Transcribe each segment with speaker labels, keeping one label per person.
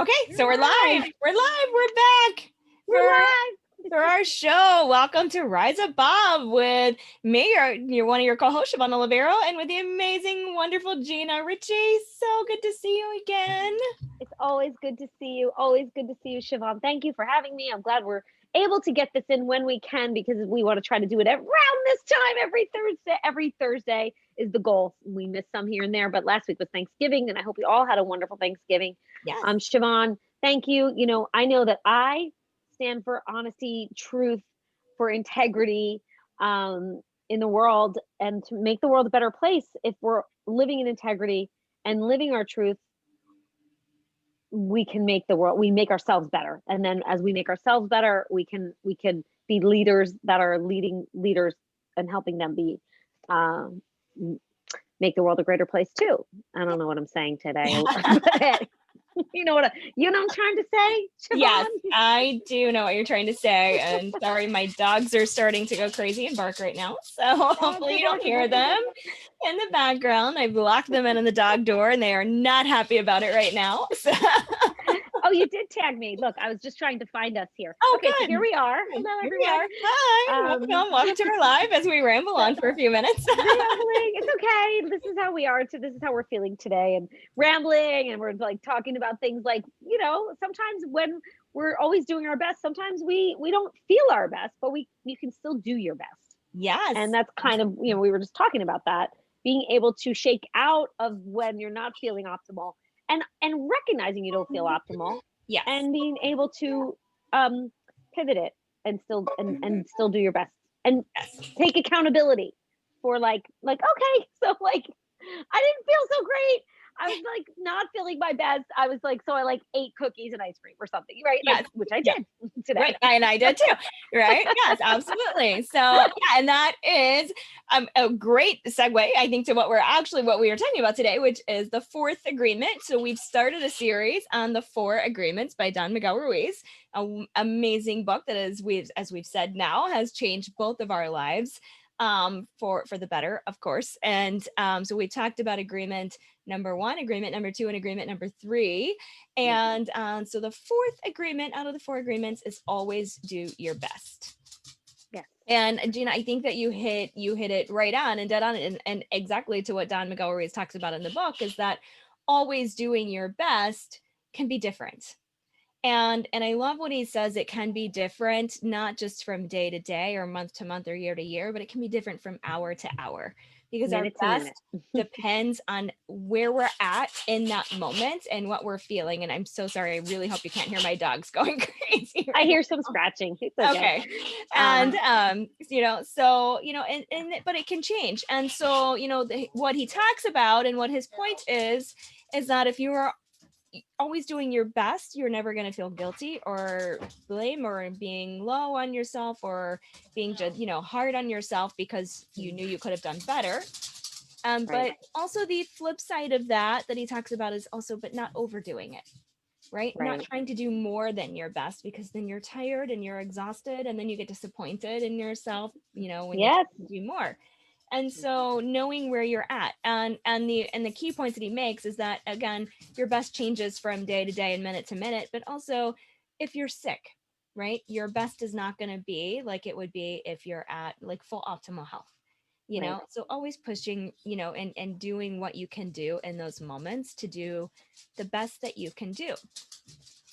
Speaker 1: Okay, so
Speaker 2: You're
Speaker 1: we're live.
Speaker 2: live.
Speaker 1: We're live. We're back
Speaker 2: We're
Speaker 1: for
Speaker 2: live.
Speaker 1: our show. Welcome to Rise Above with me, your one of your co-hosts, Siobhan Olivero, and with the amazing, wonderful Gina Ritchie. So good to see you again.
Speaker 2: It's always good to see you. Always good to see you, Siobhan. Thank you for having me. I'm glad we're able to get this in when we can because we want to try to do it around this time every Thursday. Every Thursday is the goal. We missed some here and there, but last week was Thanksgiving, and I hope we all had a wonderful Thanksgiving.
Speaker 1: Yes.
Speaker 2: Siobhan, thank you. I know that I stand for honesty, truth, for integrity in the world, and to make the world a better place. If we're living in integrity and living our truth, we can make the world, we make ourselves better, and then as we make ourselves better, we can be leaders that are leading leaders and helping them be um make the world a greater place too. I don't know what I'm saying today. You know what I'm trying to say, Siobhan?
Speaker 1: Yes, I do know what you're trying to say. And sorry, my dogs are starting to go crazy and bark right now. So hopefully you don't hear them in the background. I've locked them in the dog door and they are not happy about it right now. So.
Speaker 2: Oh, you did tag me. Look, I was just trying to find us here.
Speaker 1: Oh,
Speaker 2: Okay, so
Speaker 1: good.
Speaker 2: here we are.
Speaker 1: Good.
Speaker 2: Hello,
Speaker 1: Here we
Speaker 2: everyone.
Speaker 1: are. Hi, welcome to our live as we ramble on for a few minutes.
Speaker 2: Rambling. It's okay. This is how we are. This is how we're feeling today, and rambling, and we're like talking about things like, sometimes when we're always doing our best, sometimes we don't feel our best, but you can still do your best.
Speaker 1: Yes.
Speaker 2: And that's kind of, we were just talking about that, being able to shake out of when you're not feeling optimal, and recognizing you don't feel optimal.
Speaker 1: Yes.
Speaker 2: And being able to pivot it and still do your best, and take accountability for like okay, so like I didn't feel so great. I was like not feeling my best. I was like, so I like ate cookies and ice cream or something, right?
Speaker 1: Yes.
Speaker 2: Which I did today.
Speaker 1: Right. And I did too. Right. Yes, absolutely. So yeah, and that is a great segue, I think, to what we are talking about today, which is the fourth agreement. So we've started a series on the 4 agreements by Don Miguel Ruiz, an amazing book that as we've said now has changed both of our lives for the better, of course. And so we talked about agreement number 1, agreement number 2, and agreement number 3. And so the 4th agreement out of the 4 agreements is always do your best.
Speaker 2: Yeah.
Speaker 1: And Gina, I think that you hit it right on and dead on, and exactly to what Don Miguel Ruiz talks about in the book, is that always doing your best can be different. And I love what he says. It can be different, not just from day to day or month to month or year to year, but it can be different from hour to hour, because our best depends on where we're at in that moment and what we're feeling. And I'm so sorry. I really hope you can't hear my dogs going crazy.
Speaker 2: I hear some scratching. It's okay.
Speaker 1: And but it can change. And so, what he talks about and what his point is that if you are always doing your best, you're never going to feel guilty or blame or being low on yourself or being just, hard on yourself because you knew you could have done better. Right. But also the flip side of that he talks about is also, but not overdoing it, right? Not trying to do more than your best, because then you're tired and you're exhausted, and then you get disappointed in yourself, when you do more. And so knowing where you're at, and the key points that he makes is that, again, your best changes from day to day and minute to minute, but also if you're sick, right? Your best is not going to be like it would be if you're at like full optimal health, so always pushing, and doing what you can do in those moments to do the best that you can do.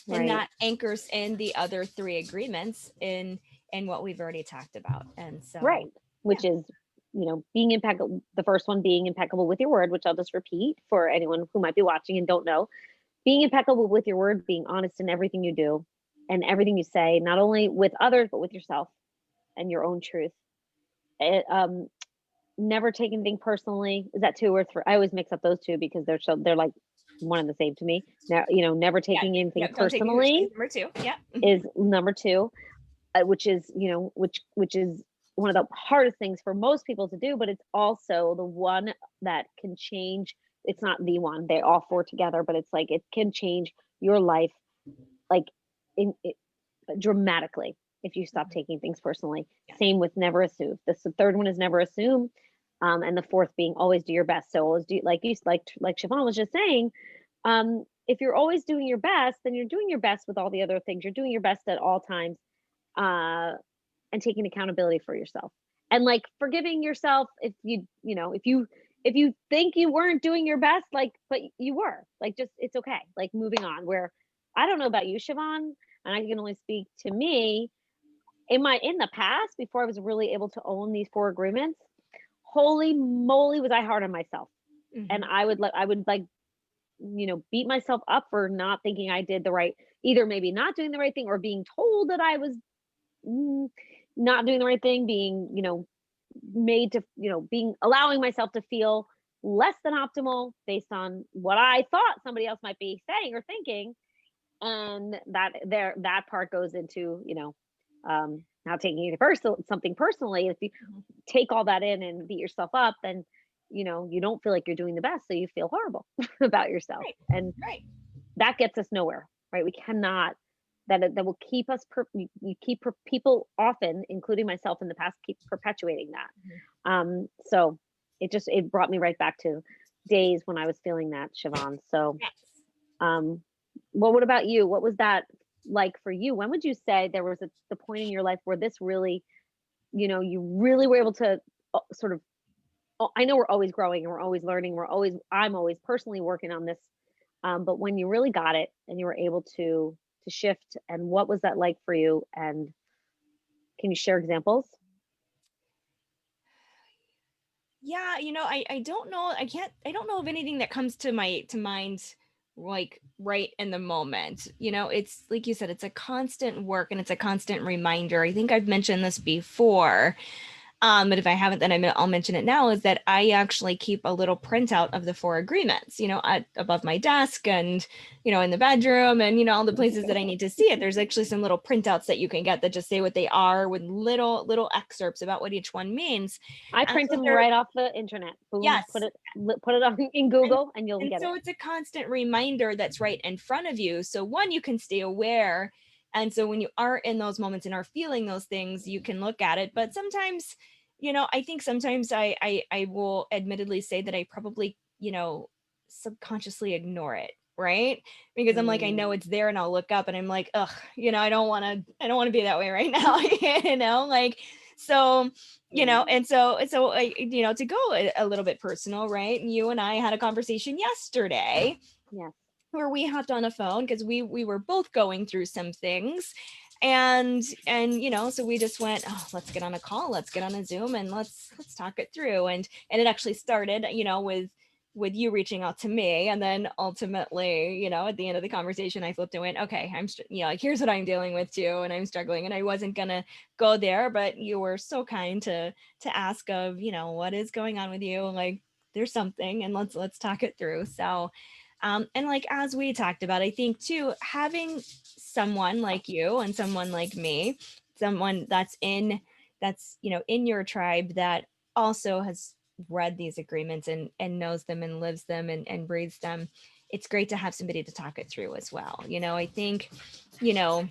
Speaker 1: And that anchors in the other 3 agreements in what we've already talked about. And so,
Speaker 2: which is, being impeccable. The first one being impeccable with your word, which I'll just repeat for anyone who might be watching and don't know. Being impeccable with your word, being honest in everything you do and everything you say, not only with others, but with yourself and your own truth. Never take anything personally. Is that 2 or 3? I always mix up those 2 because they're like one and the same to me. Now, never taking anything personally.
Speaker 1: Number 2,
Speaker 2: is number 2, which is, which is one of the hardest things for most people to do, but it's also the one that can change. It's not the one, they all 4 together, but it's like it can change your life like dramatically if you stop taking things personally. Same with never assume. The 3rd one is never assume, and the 4th being always do your best. So always do, like Siobhan was just saying, if you're always doing your best, then you're doing your best with all the other things. You're doing your best at all times, uh, and taking accountability for yourself. And like forgiving yourself if if you think you weren't doing your best, like, but you were. Like, just it's okay. Like, moving on. Where I don't know about you, Siobhan, and I can only speak to me. In the past, before I was really able to own these 4 agreements, holy moly was I hard on myself. And
Speaker 1: Mhm.
Speaker 2: I would like, beat myself up for not thinking I did the right, either maybe not doing the right thing or being told that I was mm, not doing the right thing, being, made to, being allowing myself to feel less than optimal based on what I thought somebody else might be saying or thinking. And that part goes into, not taking it personal something personally. If you
Speaker 1: Mhm.
Speaker 2: take all that in and beat yourself up, then you don't feel like you're doing the best, so you feel horrible about yourself,
Speaker 1: Right.
Speaker 2: and
Speaker 1: Right.
Speaker 2: that gets us nowhere, right? We cannot. That will keep us you keep people, often including myself in the past, keep perpetuating
Speaker 1: Mhm.
Speaker 2: that. So it brought me right back to days when I was feeling that, Siobhan. So
Speaker 1: Yes.
Speaker 2: um well, what about you? What was that like for you? When would you say there was the point in your life where this really, you really were able to, sort of, I know we're always growing and we're always learning. I'm always personally working on this. But when you really got it and you were able to shift, and what was that like for you? And can you share examples?
Speaker 1: Yeah, I don't know. I don't know of anything that comes to mind like right in the moment. It's like you said, it's a constant work and it's a constant reminder. I think I've mentioned this before. But if I haven't, then I'll mention it now, is that I actually keep a little printout of the 4 agreements, above my desk and, in the bedroom and, all the places that I need to see it. There's actually some little printouts that you can get that just say what they are with little excerpts about what each one means.
Speaker 2: I
Speaker 1: And
Speaker 2: print
Speaker 1: so
Speaker 2: them
Speaker 1: they're,
Speaker 2: right off the internet. Boom,
Speaker 1: yes.
Speaker 2: put it on in
Speaker 1: And,
Speaker 2: Google, and you'll
Speaker 1: and
Speaker 2: get it.
Speaker 1: so it's a constant reminder that's right in front of you. So one, you can stay aware. And so when you are in those moments and are feeling those things, you can look at it. But sometimes, I think sometimes I will admittedly say that I probably, subconsciously ignore it. Right. Because I'm like, I know
Speaker 2: Mm,
Speaker 1: it's there and I'll look up and I'm like, ugh, I don't want to be that way right now. Like, so
Speaker 2: mm,
Speaker 1: and so to go a little bit personal, right? You and I had a conversation yesterday
Speaker 2: yes.
Speaker 1: where we hopped on a phone because we were both going through some things, and so we just went, oh, let's get on a call, let's get on a Zoom, and let's talk it through. And it actually started, with you reaching out to me, and then ultimately, at the end of the conversation, I flipped and went, okay, like, here's what I'm dealing with too, and I'm struggling, and I wasn't gonna go there, but you were so kind to ask of, what is going on with you, like, there's something, and let's talk it through. So and like, as we talked about, I think too, having someone like you and someone like me, someone that's in your tribe, that also has read these agreements and knows them and lives them and breathes them. It's great to have somebody to talk it through as well. I think, you know,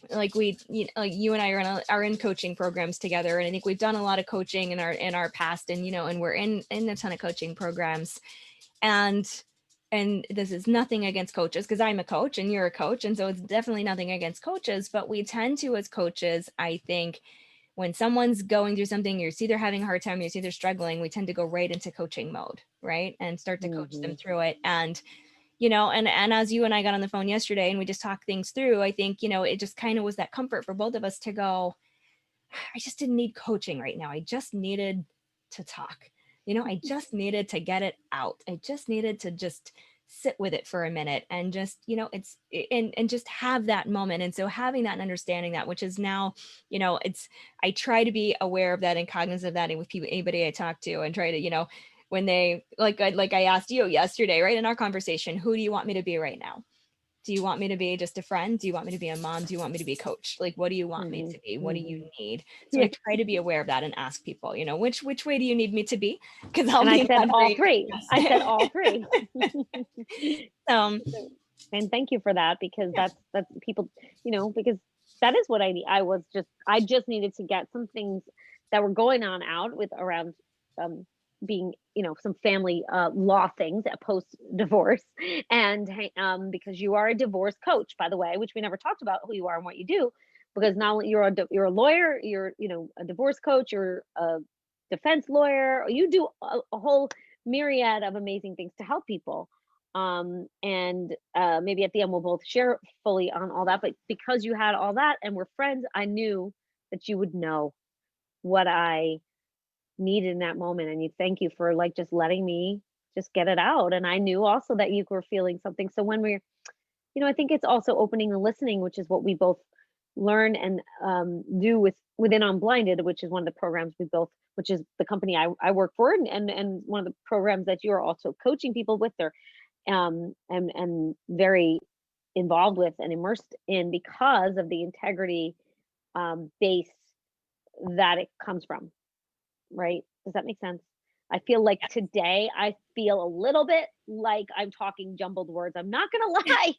Speaker 1: like like you and I are in coaching programs together, and I think we've done a lot of coaching in our past, and we're in a ton of coaching programs, and this is nothing against coaches, because I'm a coach and you're a coach, and so it's definitely nothing against coaches, but we tend to, as coaches, I think, when someone's going through something, you see they're having a hard time, you see they're struggling, we tend to go right into coaching mode, right, and start to coach them
Speaker 2: Hmm.
Speaker 1: through it. And and as you and I got on the phone yesterday and we just talked things through, I think, it just kind of was that comfort for both of us to go, I just didn't need coaching right now. I just needed to talk. I just needed to get it out. I just needed to just sit with it for a minute and just, and just have that moment. And so having that and understanding that, which is now, it's, I try to be aware of that and cognizant of that, and with people, anybody I talk to, and try to, when they, like I asked you yesterday, right, in our conversation, who do you want me to be right now? Do you want me to be just a friend? Do you want me to be a mom? Do you want me to be a coach? Like, what do you want me
Speaker 2: Hmm.
Speaker 1: to be? What do you
Speaker 2: Hmm.
Speaker 1: need? So
Speaker 2: Yeah.
Speaker 1: I try to be aware of that and ask people, which way do you need me to be? Because I'll
Speaker 2: And I
Speaker 1: be
Speaker 2: said
Speaker 1: that for
Speaker 2: all
Speaker 1: you.
Speaker 2: three. I said
Speaker 1: Yes.
Speaker 2: all three.
Speaker 1: um,
Speaker 2: And thank you for that, because
Speaker 1: yeah.
Speaker 2: that's people, because that is what I need. I just needed to get some things that were going on out with around, um being, some family law things at post divorce, and because you are a divorce coach, by the way, which we never talked about who you are and what you do, because not only you're a lawyer, you're a divorce coach, you're a defense lawyer, you do a whole myriad of amazing things to help people. And maybe at the end we'll both share fully on all that, but because you had all that and we're friends, I knew that you would know what I needed in that moment, and you thank you for like just letting me just get it out. And I knew also that you were feeling something, so when we're, I think it's also opening and listening, which is what we both learn and do within Unblinded, which is one of the programs we both, which is the company I work for, and one of the programs that you're also coaching people with, there and very involved with and immersed in, because of the integrity base that it comes from, right? Does that make sense? I feel like today I feel a little bit like I'm talking jumbled words. I'm not gonna lie.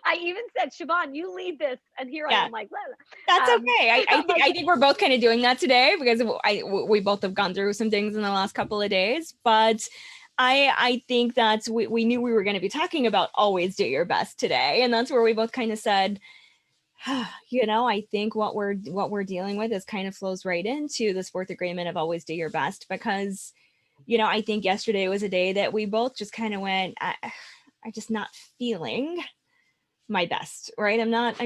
Speaker 2: I even said, Siobhan, you lead this, and here I
Speaker 1: Yeah.
Speaker 2: am like, blah, blah.
Speaker 1: That's okay.
Speaker 2: Like,
Speaker 1: I think we're both kind of doing that today because we both have gone through some things in the last couple of days. But I think that we knew we were going to be talking about always do your best today, and that's where we both kind of said, I think what we're dealing with is kind of flows right into this fourth agreement of always do your best, because I think yesterday was a day that we both just kind of went, I just not feeling my best, right? I'm not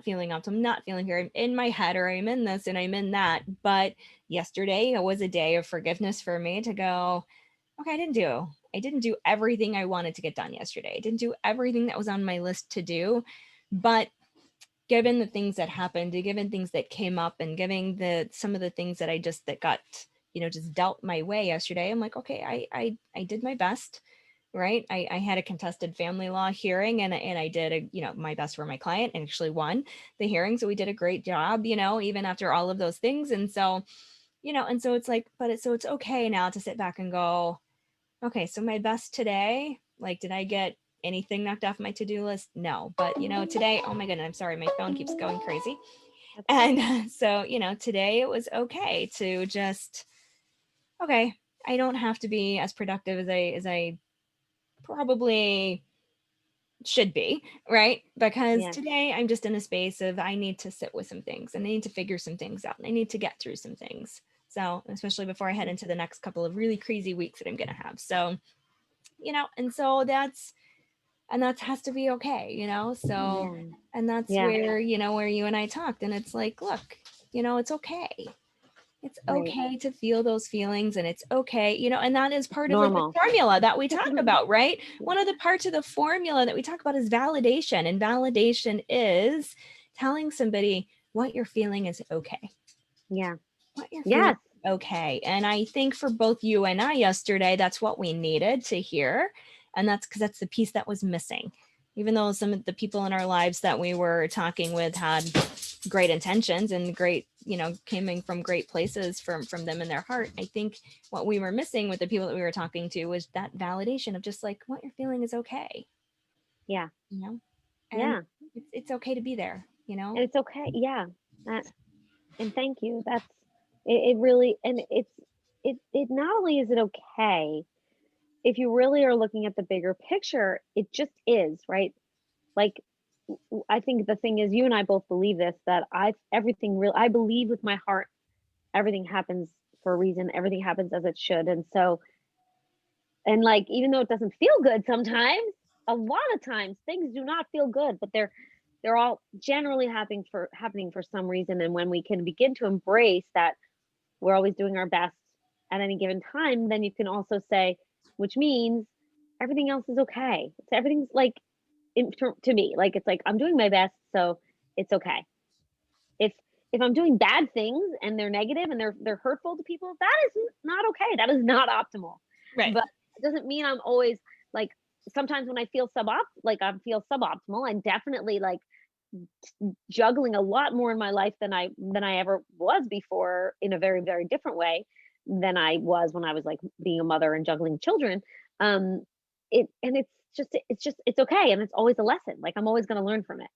Speaker 1: feeling up. I'm not feeling here. I'm in my head, or I'm in this and I'm in that. But yesterday it was a day of forgiveness for me to go, okay, I didn't do everything I wanted to get done yesterday. I didn't do everything that was on my list to do. But given the things that happened, given things that came up, and giving some of the things that that got, just dealt my way yesterday, I'm like, okay, I did my best. Right. I had a contested family law hearing, and I did my best for my client, and actually won the hearing. So we did a great job, even after all of those things. And so, and so it's like, so it's okay now to sit back and go, okay, so my best today, like, did I get anything knocked off my to-do list? No. But, today, oh my goodness, I'm sorry, my phone keeps going crazy. And so, today it was okay to just, okay, I don't have to be as productive as I probably should be, right? Because today I'm just in a space of, I need to sit with some things, and I need to figure some things out, and I need to get through some things. So, especially before I head into the next couple of really crazy weeks that I'm going to have. So, and so that has to be okay, so, and that's where, where you and I talked, and it's like, look, it's okay. It's okay to feel those feelings, and it's okay, and that is part of like the formula that we talk about, right? One of the parts of the formula that we talk about is validation, and validation is telling somebody what you're feeling is okay.
Speaker 2: Yeah.
Speaker 1: What you're feeling is okay. And I think for both you and I yesterday, that's what we needed to hear. And that's because that's the piece that was missing. Even though some of the people in our lives that we were talking with had great intentions and great, coming from great places from them in their heart, I think what we were missing with the people that we were talking to was that validation of just like, what you're feeling is okay.
Speaker 2: Yeah.
Speaker 1: And it's okay to be there,
Speaker 2: And it's okay. Yeah. And thank you. That's it really, and it not only is it okay, if you really are looking at the bigger picture, it just is, right? Like, I think the thing is, you and I both believe this, that I believe with my heart, everything happens for a reason, everything happens as it should. And so, and like, even though it doesn't feel good sometimes, a lot of times things do not feel good, but they're all generally happening for some reason. And when we can begin to embrace that we're always doing our best at any given time, then you can also say, which means everything else is okay. So everything's like, to me, like, it's like I'm doing my best, so it's okay. If I'm doing bad things and they're negative and they're hurtful to people, that is not okay. That is not optimal.
Speaker 1: Right.
Speaker 2: But it doesn't mean I'm always like, sometimes when I feel suboptimal, I'm definitely like juggling a lot more in my life than I ever was before, in a very, very different way than I was when I was like being a mother and juggling children. It's okay, and it's always a lesson. Like, I'm always going to learn from it,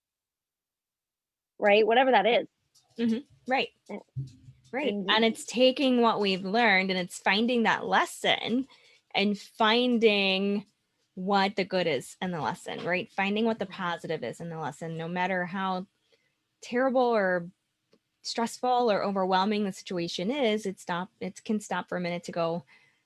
Speaker 2: right? Whatever that is.
Speaker 1: Mm-hmm. Right. Right.
Speaker 2: And
Speaker 1: And it's taking what we've learned and it's finding that lesson and finding what the good is in the lesson, right? Finding what the positive is in the lesson, no matter how terrible or stressful or overwhelming the situation is, it can stop for a minute to go,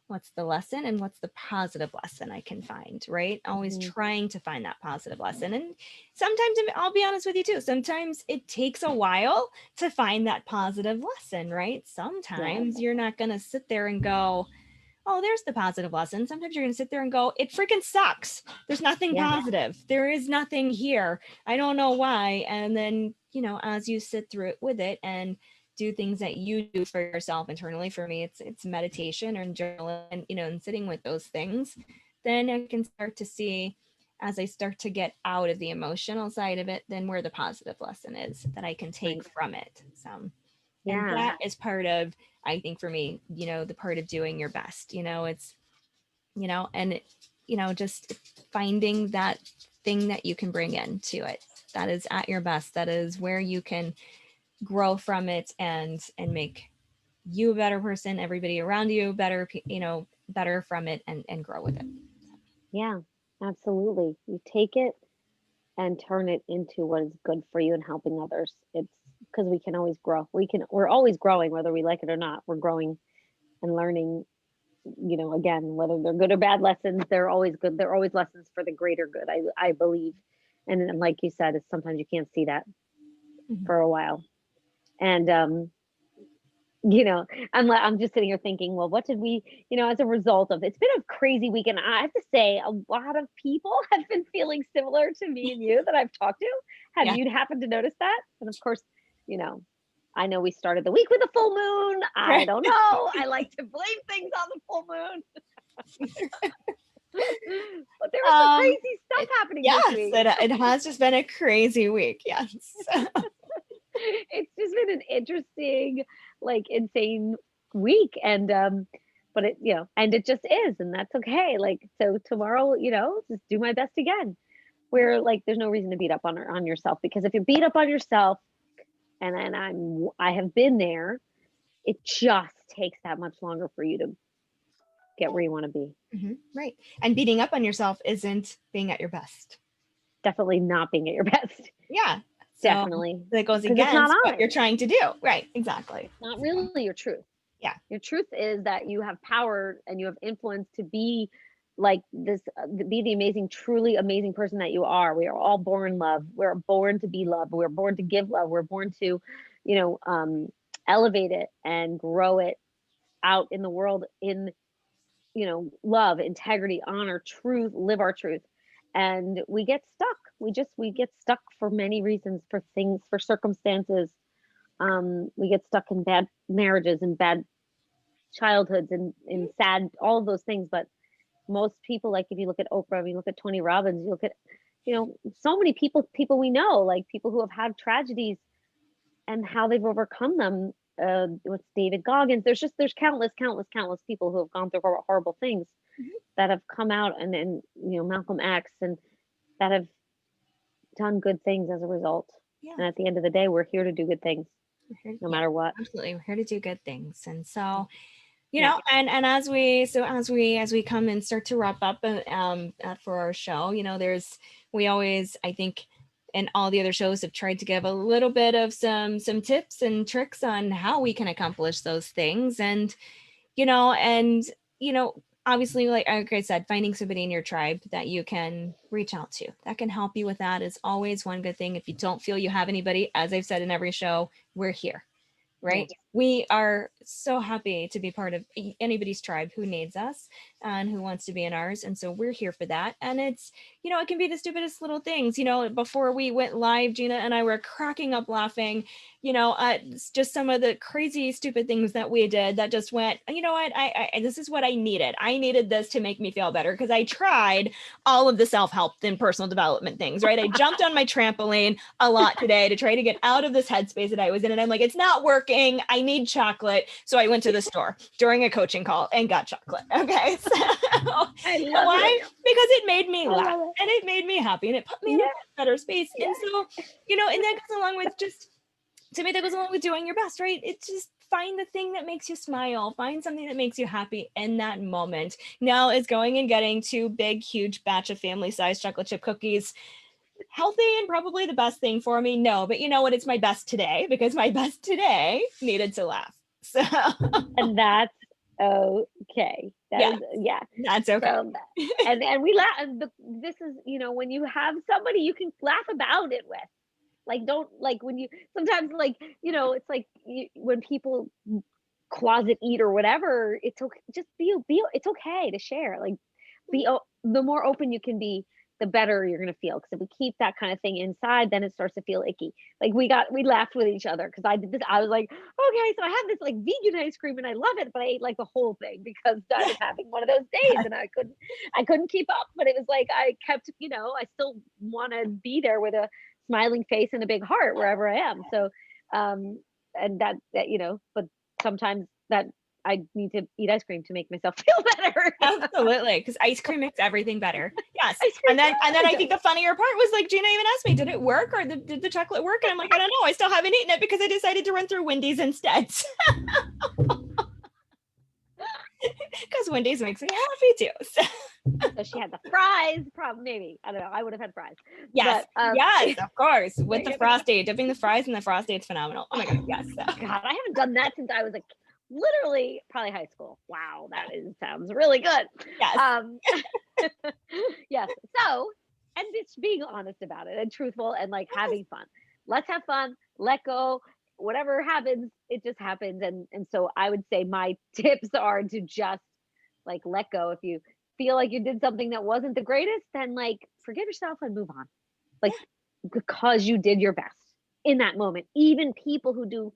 Speaker 1: what's the lesson and what's the positive lesson I can find, right? Always
Speaker 2: Mhm.
Speaker 1: trying to find that positive lesson. And sometimes, I'll be honest with you too, sometimes it takes a while to find that positive lesson, right? Sometimes you're not going to sit there and go, oh, there's the positive lesson. Sometimes you're going to sit there and go, it freaking sucks. There's nothing
Speaker 2: Yeah.
Speaker 1: positive. There is nothing here. I don't know why. And then, as you sit through it with it and do things that you do for yourself internally, for me, it's meditation or journaling, and sitting with those things, then I can start to see, as I start to get out of the emotional side of it, then where the positive lesson is that I can take from it. So, and
Speaker 2: Yeah.
Speaker 1: that is part of, I think for me, the part of doing your best, it's, and, just finding that thing that you can bring into it that is at your best, that is where you can grow from it and make you a better person, everybody around you better, better from it and grow with it.
Speaker 2: Yeah, absolutely. You take it and turn it into what is good for you and helping others. It's because we can always grow. We're always growing, whether we like it or not. We're growing and learning, again, whether they're good or bad lessons, they're always good. They're always lessons for the greater good, I believe. And then, like you said, it's sometimes you can't see that
Speaker 1: Mhm.
Speaker 2: for a while. And you know, I'm just sitting here thinking, well, what did we, as a result of it's been a crazy week, and I have to say, a lot of people have been feeling similar to me and you that I've talked to. Have
Speaker 1: Yeah.
Speaker 2: you happened to notice that? And of course, you know, I know we started the week with a full moon. I
Speaker 1: Right.
Speaker 2: don't know. I like to blame things on the full moon. But there was some
Speaker 1: Um,
Speaker 2: crazy stuff happening this
Speaker 1: yes,
Speaker 2: week.
Speaker 1: it has just been a crazy week. Yes.
Speaker 2: It's just been an interesting, like insane week. And but it, and it just is, and that's okay. Like, so tomorrow, just do my best again. Where like there's no reason to beat up on yourself, because if you beat up on yourself, and I have been there, it just takes that much longer for you to get where you want to be.
Speaker 1: Right. And beating up on yourself isn't being at your best.
Speaker 2: Definitely not being at your best.
Speaker 1: Yeah. So
Speaker 2: Definitely.
Speaker 1: that goes
Speaker 2: 'Cause it's not
Speaker 1: against what
Speaker 2: honest.
Speaker 1: you're trying to do. Right. Exactly.
Speaker 2: Not really your truth.
Speaker 1: Yeah.
Speaker 2: Your truth is that you have power and you have influence to be like this, be the amazing, truly amazing person that you are. We are all born love. We're born to be love. We're born to give love. We're born to, you know, um, elevate it and grow it out in the world in, love, integrity, honor, truth, live our truth. And we get stuck. We get stuck for many reasons, for things, for circumstances. We get stuck in bad marriages and bad childhoods and sad, all of those things. But most people, like if you look at Oprah, if you look at Tony Robbins, you look at, so many people we know, like people who have had tragedies and how they've overcome them. With David Goggins, there's countless people who have gone through horrible things
Speaker 1: Mhm.
Speaker 2: that have come out, and Malcolm X, and that have done good things as a result.
Speaker 1: Yeah.
Speaker 2: And at the end of the day, we're here to do good things, no matter what.
Speaker 1: Absolutely. We're here to do good things. And so,
Speaker 2: Yeah.
Speaker 1: and as we come and start to wrap up for our show, we always, I think, and all the other shows have tried to give a little bit of some tips and tricks on how we can accomplish those things. And you know obviously, like I said, finding somebody in your tribe that you can reach out to that can help you with that is always one good thing. If you don't feel you have anybody, as I've said in every show, we're here, right?
Speaker 2: Yes.
Speaker 1: We are so happy to be part of anybody's tribe who needs us and who wants to be in ours. And so we're here for that. And it's, it can be the stupidest little things. Before we went live, Gina and I were cracking up laughing, at just some of the crazy, stupid things that we did that just went, you know what, I this is what I needed. I needed this to make me feel better because I tried all of the self-help and personal development things, right? I jumped on my trampoline a lot today to try to get out of this headspace that I was in. And I'm like, it's not working. I need chocolate. So I went to the store during a coaching call and got chocolate. Okay. So
Speaker 2: I love
Speaker 1: why?
Speaker 2: it.
Speaker 1: Because it made me laugh
Speaker 2: love it.
Speaker 1: and it made me happy and it put me in
Speaker 2: Yeah.
Speaker 1: a better space.
Speaker 2: Yeah.
Speaker 1: And so, and that goes along with just to me that goes along with doing your best, right? It's just find the thing that makes you smile, find something that makes you happy in that moment. Now, is going and getting 2 big huge batch of family size chocolate chip cookies healthy and probably the best thing for me? No, but you know what, it's my best today because my best today needed to laugh. So
Speaker 2: And that's okay. That
Speaker 1: yeah,
Speaker 2: is, yeah.
Speaker 1: that's okay.
Speaker 2: So, and we laugh. This is, you know, when you have somebody you can laugh about it with. Like, don't, like, when you sometimes, like, you know, it's like when people closet eat or whatever, it's okay. Just be. It's okay to share. Like, the more open you can be, the better you're gonna feel. Because if we keep that kind of thing inside, then it starts to feel icky. Like, we laughed with each other because I did this. I was like, okay, so I have this like vegan ice cream and I love it, but I ate like the whole thing because I was having one of those days and I couldn't keep up. But it was like I kept, you know, I still want to be there with a smiling face and a big heart wherever I am. So, um, and that you know, but sometimes that I need to eat ice cream to make myself feel better.
Speaker 1: Absolutely, because ice cream makes everything better. Yes.
Speaker 2: Ice cream
Speaker 1: And then I think the funnier part was like Gina even asked me, did it work or did the chocolate work? And I'm like, I don't know. I still haven't eaten it because I decided to run through Wendy's instead. Because Wendy's makes me happy too. So,
Speaker 2: So she had the fries, probably, maybe. I don't know. I would have had fries.
Speaker 1: yes,
Speaker 2: But,
Speaker 1: yes, of course. With the
Speaker 2: yeah.
Speaker 1: frosty, dipping the fries in the frosty, it's phenomenal. Oh my god, yes. So,
Speaker 2: God, I haven't done that since I was like literally probably high school. Wow, sounds really good.
Speaker 1: yes.
Speaker 2: Yes. So, and just being honest about it and truthful and like having fun. Let's have fun. Let go. Whatever happens, it just happens. And so I would say my tips are to just like let go. If you feel like you did something that wasn't the greatest, then like forgive yourself and move on. Like, because you did your best in that moment. Even people who do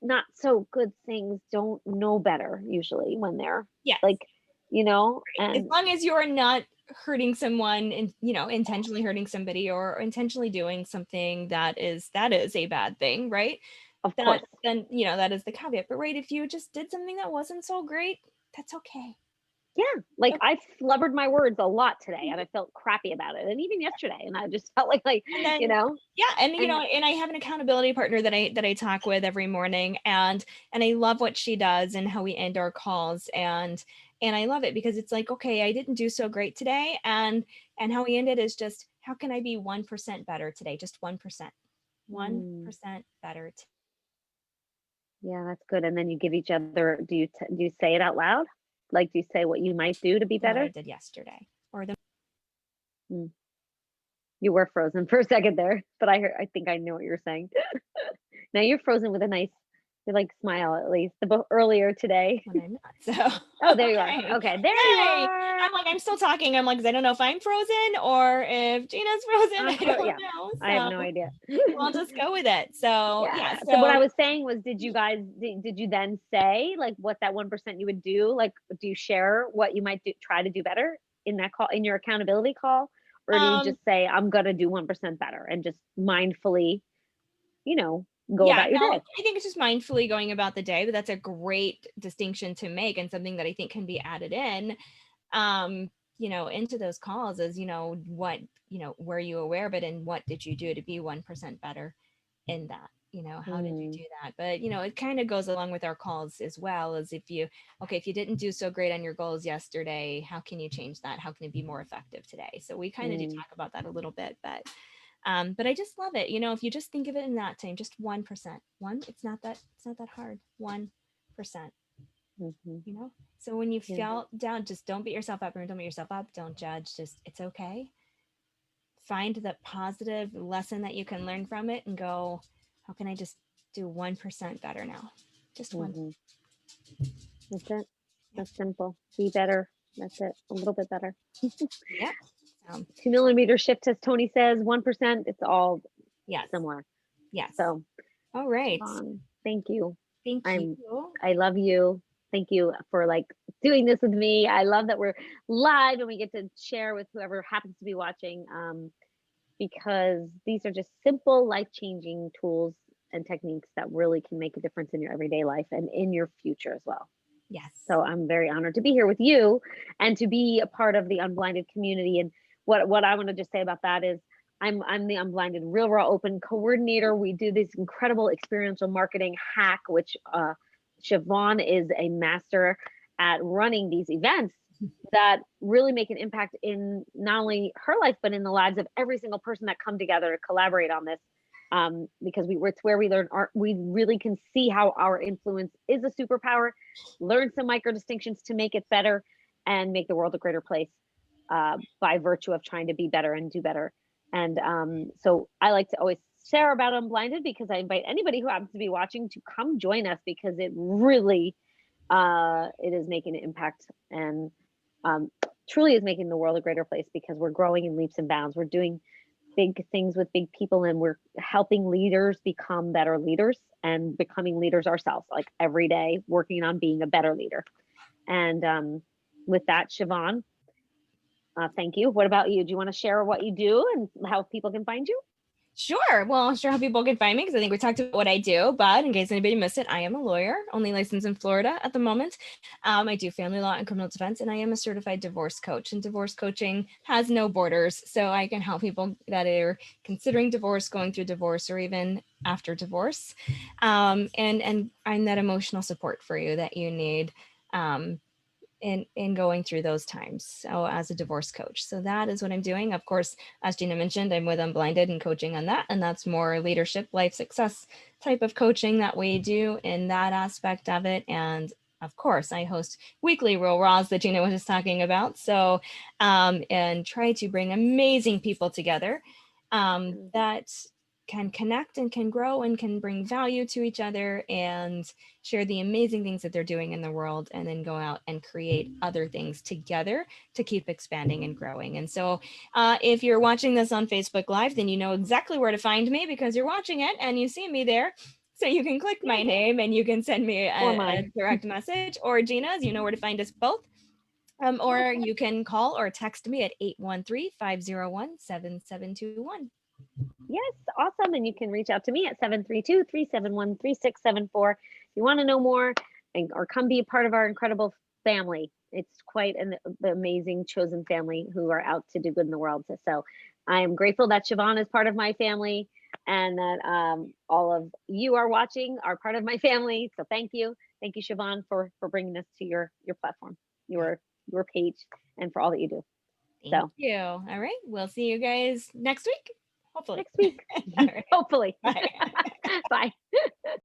Speaker 2: not so good things don't know better usually when they're
Speaker 1: Yes.
Speaker 2: like, you know,
Speaker 1: As
Speaker 2: and
Speaker 1: long as you're not hurting someone and intentionally hurting somebody or intentionally doing something that is a bad thing, right?
Speaker 2: of course,
Speaker 1: Then that is the caveat. But right, if you just did something that wasn't so great, that's okay.
Speaker 2: yeah, like
Speaker 1: Okay.
Speaker 2: I slubbered my words a lot today and I felt crappy about it. And even yesterday, and I just felt like,
Speaker 1: And then
Speaker 2: you know,
Speaker 1: yeah, and
Speaker 2: and
Speaker 1: and I have an accountability partner that I talk with every morning, and I love what she does and how we end our calls, and I love it because it's like, okay, I didn't do so great today, and how we end it is just, how can I be 1% better today? Just 1%.
Speaker 2: mm,
Speaker 1: 1% better.
Speaker 2: yeah, that's good. And then you give each other, do you say it out loud? Like, do you say what you might do to be
Speaker 1: Than what I
Speaker 2: better?
Speaker 1: did yesterday. Or the
Speaker 2: Mm. You were frozen for a second there, but I think I know what you're saying. Now you're frozen with a nice, you like smile at least. Earlier today.
Speaker 1: when I'm not. So
Speaker 2: Oh, there you are.
Speaker 1: okay.
Speaker 2: Okay, there you
Speaker 1: Yay.
Speaker 2: are.
Speaker 1: I'm like, I'm still talking. I'm like, 'cause I don't know if I'm frozen or if Gina's frozen. I don't
Speaker 2: Yeah,
Speaker 1: know.
Speaker 2: I have no
Speaker 1: So
Speaker 2: idea.
Speaker 1: we'll just go with it. So yeah.
Speaker 2: Yeah. So what
Speaker 1: So
Speaker 2: I was saying was, did you guys did you then say like what that 1% you would do? Like, do you share what you might do, try to do better in that call, in your accountability call, or do you
Speaker 1: um
Speaker 2: just say I'm gonna do 1% better and just mindfully, you know, go
Speaker 1: yeah,
Speaker 2: about your
Speaker 1: no,
Speaker 2: day?
Speaker 1: I think it's just mindfully going about the day, but that's a great distinction to make and something that I think can be added in into those calls is, what, were you aware of it and what did you do to be 1% better in that? How did you
Speaker 2: Mm,
Speaker 1: do that? But it kind of goes along with our calls as well, as if you didn't do so great on your goals yesterday, how can you change that? How can it be more effective today? So we kind of do
Speaker 2: mm,
Speaker 1: talk about that a little bit, but I just love it. If you just think of it in that time, just 1%. It's not that hard. 1%.
Speaker 2: mhm.
Speaker 1: So when you
Speaker 2: Yeah.
Speaker 1: feel down, just don't beat yourself up, or don't beat yourself up. Don't judge. Just, it's okay. Find the positive lesson that you can learn from it and go, how can I just do 1% better now? Just one.
Speaker 2: Mhm. That's it.
Speaker 1: Yep.
Speaker 2: That's simple. Be better. That's it. A little bit better.
Speaker 1: Yep. So
Speaker 2: 2 millimeter shift, as Tony says, 1%. It's all
Speaker 1: yes.
Speaker 2: similar.
Speaker 1: Yes.
Speaker 2: So,
Speaker 1: All right.
Speaker 2: thank you.
Speaker 1: Thank
Speaker 2: I'm
Speaker 1: you.
Speaker 2: I love you. Thank you for like doing this with me. I love that we're live and we get to share with whoever happens to be watching, because these are just simple life-changing tools and techniques that really can make a difference in your everyday life and in your future as well.
Speaker 1: Yes.
Speaker 2: So I'm very honored to be here with you and to be a part of the unblinded community. And what I want to just say about that is I'm the Unblinded Real Raw Open coordinator. We do this incredible experiential marketing hack, which Siobhan is a master at running these events that really make an impact in not only her life, but in the lives of every single person that come together to collaborate on this. Because it's where we learn art. We really can see how our influence is a superpower, learn some micro distinctions to make it better and make the world a greater place by virtue of trying to be better and do better. And so I like to always share about Unblinded because I invite anybody who happens to be watching to come join us because it really it is making an impact and truly is making the world a greater place because we're growing in leaps and bounds. We're doing big things with big people and we're helping leaders become better leaders and becoming leaders ourselves, like every day working on being a better leader. And with that, Siobhan, thank you. What about you? Do you want to share what you do and how people can find you?
Speaker 1: Sure. Well, I'm sure how people can find me because I think we talked about what I do, but in case anybody missed it, I am a lawyer, only licensed in Florida at the moment. I do family law and criminal defense, and I am a certified divorce coach. And divorce coaching has no borders, so I can help people that are considering divorce, going through divorce, or even after divorce. And I'm that emotional support for you that you need. In going through those times. So as a divorce coach. So that is what I'm doing. Of course, as Gina mentioned, I'm with Unblinded and coaching on that. And that's more leadership, life success type of coaching that we do in that aspect of it. And of course, I host weekly Real Raws that Gina was just talking about. So, and try to bring amazing people together that can connect and can grow and can bring value to each other and share the amazing things that they're doing in the world and then go out and create other things together to keep expanding and growing. And so if you're watching this on Facebook Live, then you know exactly where to find me because you're watching it and you see me there. So you can click my name and you can send me a direct message, or Gina's, you know where to find us both. Or you can call or text me at 813-501-7721.
Speaker 2: Yes, awesome. And you can reach out to me at 732-371-3674. If you want to know more or come be a part of our incredible family. It's quite an amazing chosen family who are out to do good in the world. So I am grateful that Siobhan is part of my family and that all of you are watching are part of my family. So thank you. Thank you, Siobhan, for bringing this to your platform, your page, and for all that you do.
Speaker 1: Thank you. All right. We'll see you guys next week. Hopefully.
Speaker 2: Next week.
Speaker 1: Right.
Speaker 2: Hopefully.
Speaker 1: Bye.
Speaker 2: Bye.